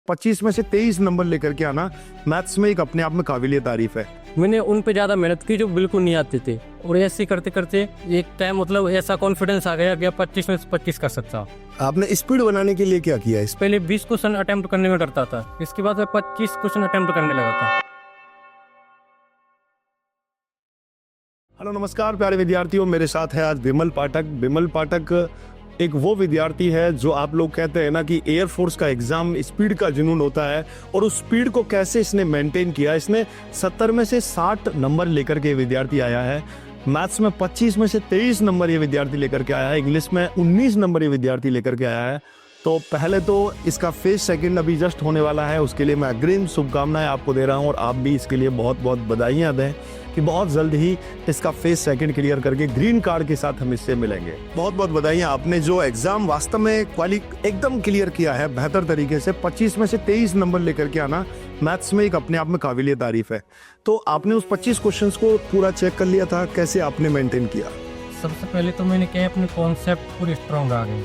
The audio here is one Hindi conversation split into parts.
25 में से 23 नंबर लेकर के आना मैथ्स में एक अपने आप में काबिलियत तारीफ है। मैंने उन पे ज़्यादा मेहनत की जो बिल्कुल नहीं आते थे, और ऐसे करते करते एक टाइम मतलब ऐसा कॉन्फिडेंस आ गया कि 25 में से 25 कर सकता। आपने स्पीड बनाने के लिए क्या किया? इस पहले 20 क्वेश्चन अटेम्प्ट करने में डरता था, इसके बाद मैं 25 क्वेश्चन अटेम्प्ट करने लगा था। हेलो नमस्कार प्यारे विद्यार्थियों, मेरे साथ है आज विमल पाठक। विमल पाठक एक वो विद्यार्थी है जो आप लोग कहते हैं ना कि एयरफोर्स का एग्जाम स्पीड का जुनून होता है, और उस स्पीड को कैसे इसने मेंटेन किया। इसने 70 में से 60 नंबर लेकर के विद्यार्थी आया है। मैथ्स में 25 में से 23 नंबर ये विद्यार्थी लेकर के आया है। इंग्लिश में 19 नंबर ये विद्यार्थी लेकर के आया है। तो पहले तो इसका फेज सेकंड अभी जस्ट होने वाला है, उसके लिए मैं अग्रिम शुभकामनाएं आपको दे रहा हूं, और आप भी इसके लिए बहुत बहुत बधाइयां दें कि बहुत जल्द ही इसका फेज सेकंड क्लियर करके ग्रीन कार्ड के साथ हम इससे मिलेंगे। बहुत बहुत बधाइयां, आपने जो एग्जाम वास्तव में एकदम क्लियर किया है बेहतर तरीके से। 25 में से 23 नंबर लेकर के आना मैथ्स में एक अपने आप में काबिलियत तारीफ है। तो आपने उस 25 क्वेश्चंस को पूरा चेक कर लिया था, कैसे आपने मेंटेन किया? सबसे पहले तो मैंने क्या अपने कॉन्सेप्ट पूरे स्ट्रॉन्ग आ गए।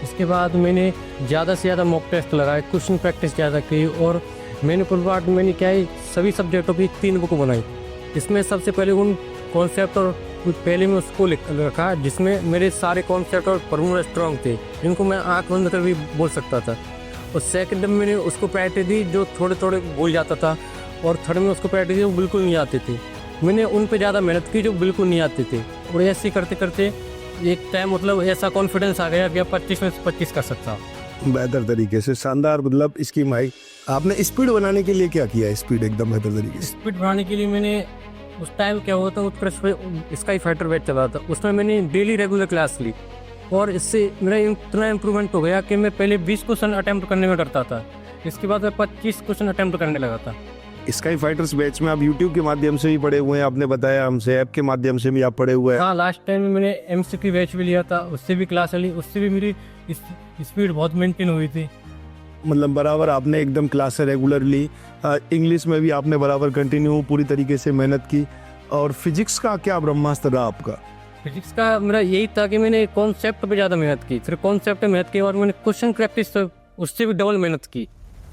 इसके बाद मैंने ज़्यादा से ज़्यादा मॉक टेस्ट लगाए, क्वेश्चन प्रैक्टिस ज़्यादा की, और मैंने पूरे पार्ट मैंने क्या है सभी सब्जेक्टों की 3 बुक बनाई। इसमें सबसे पहले उन कॉन्सेप्ट और पहले मैं उसको लिख रखा जिसमें मेरे सारे कॉन्सेप्ट और फॉर्मूला स्ट्रॉन्ग थे, जिनको मैं आँख बंद कर भी बोल सकता था। और सेकंड में मैंने उसको प्रायोरिटी दी जो थोड़े थोड़े बोल जाता था, और थर्ड में उसको प्रायोरिटी दी वो बिल्कुल नहीं आते थे। मैंने उन पे ज़्यादा मेहनत की जो बिल्कुल नहीं आते थे, और ऐसे करते करते एक टाइम मतलब ऐसा कॉन्फिडेंस आ गया कि 25 में से 25 कर सकता। बेहतर तरीके से, शानदार मतलब इसकी माई। आपने स्पीड बनाने के लिए क्या किया? स्पीड एकदम बेहतर तरीके से स्पीड बढ़ाने के लिए मैंने उस टाइम क्या हुआ था, उत्कर्ष पे स्काई फाइटर बैच चला था, उसमें मैंने डेली रेगुलर क्लास ली, और इससे मेरा इतना इम्प्रूवमेंट हो गया कि मैं पहले 20 क्वेश्चन अटेम्प्ट करने में डरता था, इसके बाद मैं 25 क्वेश्चन अटेम्प्ट करने लगा था। स्काई फाइटर्स बैच में आप यूट्यूब के माध्यम से भी पढ़े हुए हैं, आपने बताया हमसे, ऐप के माध्यम से भी आप पढ़े हुए हैं। हाँ, लास्ट टाइम में मैंने MCQ बैच भी लिया था, उससे भी क्लास ली, उससे भी मेरी स्पीड बहुत मेंटेन हुई थी। मतलब बराबर आपने एकदम क्लासें रेगुलर ली। इंग्लिश में भी आपने बराबर कंटिन्यू पूरी तरीके से मेहनत की। और फिजिक्स का क्या ब्रह्मास्त्र रहा आपका? फिजिक्स का मेरा यही था कि मैंने कॉन्सेप्ट पे ज़्यादा मेहनत की, फिर कॉन्सेप्ट पे मेहनत की, और मैंने क्वेश्चन प्रैक्टिस उससे भी डबल मेहनत की।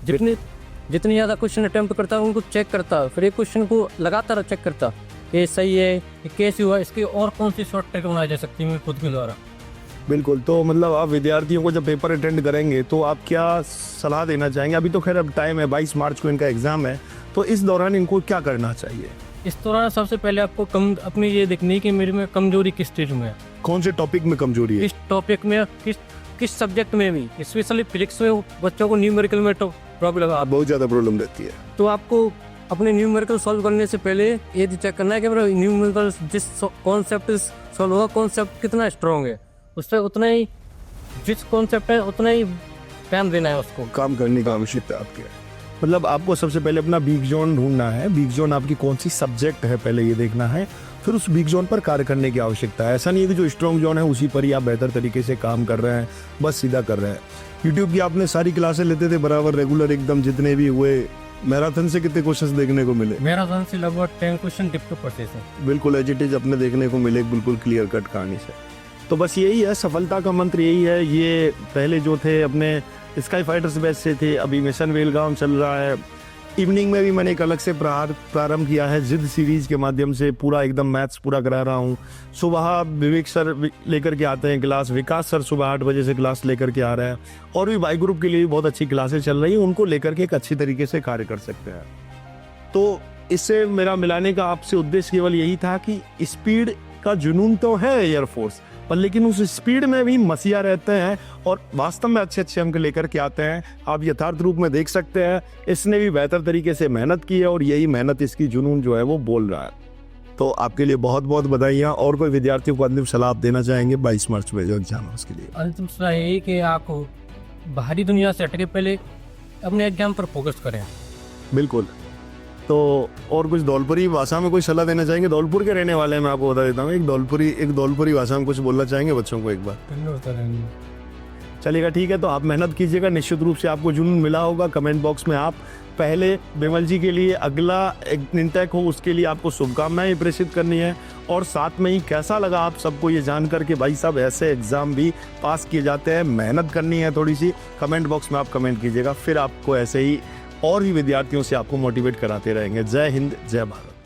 जितनी ज़्यादा क्वेश्चन अटेम्प्ट करता उनको चेक करता, फिर एक क्वेश्चन को लगातार चेक करता, ये सही है, ये कैसे हुआ, इसकी और कौन सी शॉर्ट ट्रिक बनाई जा सकती है मैं खुद के द्वारा। बिल्कुल। तो मतलब आप विद्यार्थियों को जब पेपर अटेंड करेंगे तो आप क्या सलाह देना चाहेंगे? अभी तो खैर अब टाइम है, 22 मार्च को इनका एग्जाम है, तो इस दौरान इनको क्या करना चाहिए? इस दौरान सबसे पहले आपको अपनी ये देखनी है कि मेरे में कमजोरी किस चीज़ में है, कौन से टॉपिक में कमजोरी है, किस टॉपिक में, किस सब्जेक्ट में भी। स्पेशली फिजिक्स में बच्चों को न्यूमेरिकल में प्रॉब्लम बहुत ज़्यादा प्रॉब्लम रहती है। तो आपको अपने न्यूमेरिकल सॉल्व करने से पहले ये चेक करना है कि मेरा न्यूमेरिकल जिस कॉन्सेप्ट सॉल्व होगा, कॉन्सेप्ट कितना स्ट्रॉन्ग है, उस पर उतना ही, जिस कॉन्सेप्ट है उतना ही टाइम देना है उसको, काम करने का आवश्यकता है आपके। मतलब आपको सबसे पहले अपना वीक जोन ढूंढना है। वीक जोन आपकी कौन सी सब्जेक्ट है पहले ये देखना है, फिर उस वीक जोन पर कार्य करने की आवश्यकता है। ऐसा नहीं है कि जो स्ट्रॉन्ग जोन है उसी पर ही आप बेहतर तरीके से काम कर रहे हैं, बस सीधा कर रहे हैं। यूट्यूब की आपने सारी क्लासें लेते थे बराबर रेगुलर एकदम, जितने भी हुए। मैराथन से कितने क्वेश्चंस देखने को मिले? मैराथन से लगभग 10 क्वेश्चन टिप पढ़ते थे। बिल्कुल एज इट इज अपने देखने को मिले, बिल्कुल क्लियर कट कहानी से। तो बस यही है, सफलता का मंत्र यही है। ये पहले जो थे अपने स्काई फाइटर्स बैच से थे, अभी मिशन वेलगाम चल रहा है। इवनिंग में भी मैंने एक अलग से प्रारंभ किया है, जिद सीरीज के माध्यम से पूरा एकदम मैथ्स पूरा करा रहा हूँ। सुबह विवेक सर लेकर के आते हैं क्लास, विकास सर सुबह 8 बजे से क्लास लेकर के आ रहे हैं, और भी वाई ग्रुप के लिए भी बहुत अच्छी क्लासेस चल रही हैं, उनको लेकर के एक अच्छी तरीके से कार्य कर सकते हैं। तो इससे मेरा मिलाने का आपसे उद्देश्य केवल यही था कि स्पीड का जुनून तो है एयरफोर्स पर, लेकिन उस स्पीड में भी मसीहा रहते हैं और वास्तव में अच्छे अच्छे अंक लेकर के आते हैं। आप यथार्थ रूप में देख सकते हैं, इसने भी बेहतर तरीके से मेहनत की है, और यही मेहनत इसकी जुनून जो है वो बोल रहा है। तो आपके लिए बहुत बहुत बधाइयाँ। और कोई विद्यार्थियों को अंतिम सलाह देना चाहेंगे 22 मार्च में जो एग्जाम है उसके लिए? अंतिम सलाह यही कि आप बाहरी दुनिया से हटके पहले अपने एग्जाम पर फोकस करें। बिल्कुल। तो और कुछ धौलपुरी भाषा में कोई सलाह देना चाहेंगे? धौलपुर के रहने वाले हैं, मैं आपको बता देता हूँ। एक धौलपुरी भाषा में कुछ बोलना चाहेंगे बच्चों को एक बार? धन्यवाद। चलेगा, ठीक है। तो आप मेहनत कीजिएगा, निश्चित रूप से आपको जुनून मिला होगा। कमेंट बॉक्स में आप पहले बिमल जी के लिए अगला एक इंटेक हो उसके लिए आपको शुभकामनाएं प्रेषित करनी है, और साथ में ही कैसा लगा आप सबको ये जानकर कि भाई साहब ऐसे एग्ज़ाम भी पास किए जाते हैं, मेहनत करनी है थोड़ी सी, कमेंट बॉक्स में आप कमेंट कीजिएगा। फिर आपको ऐसे ही और भी विद्यार्थियों से आपको मोटिवेट कराते रहेंगे। जय हिंद, जय भारत।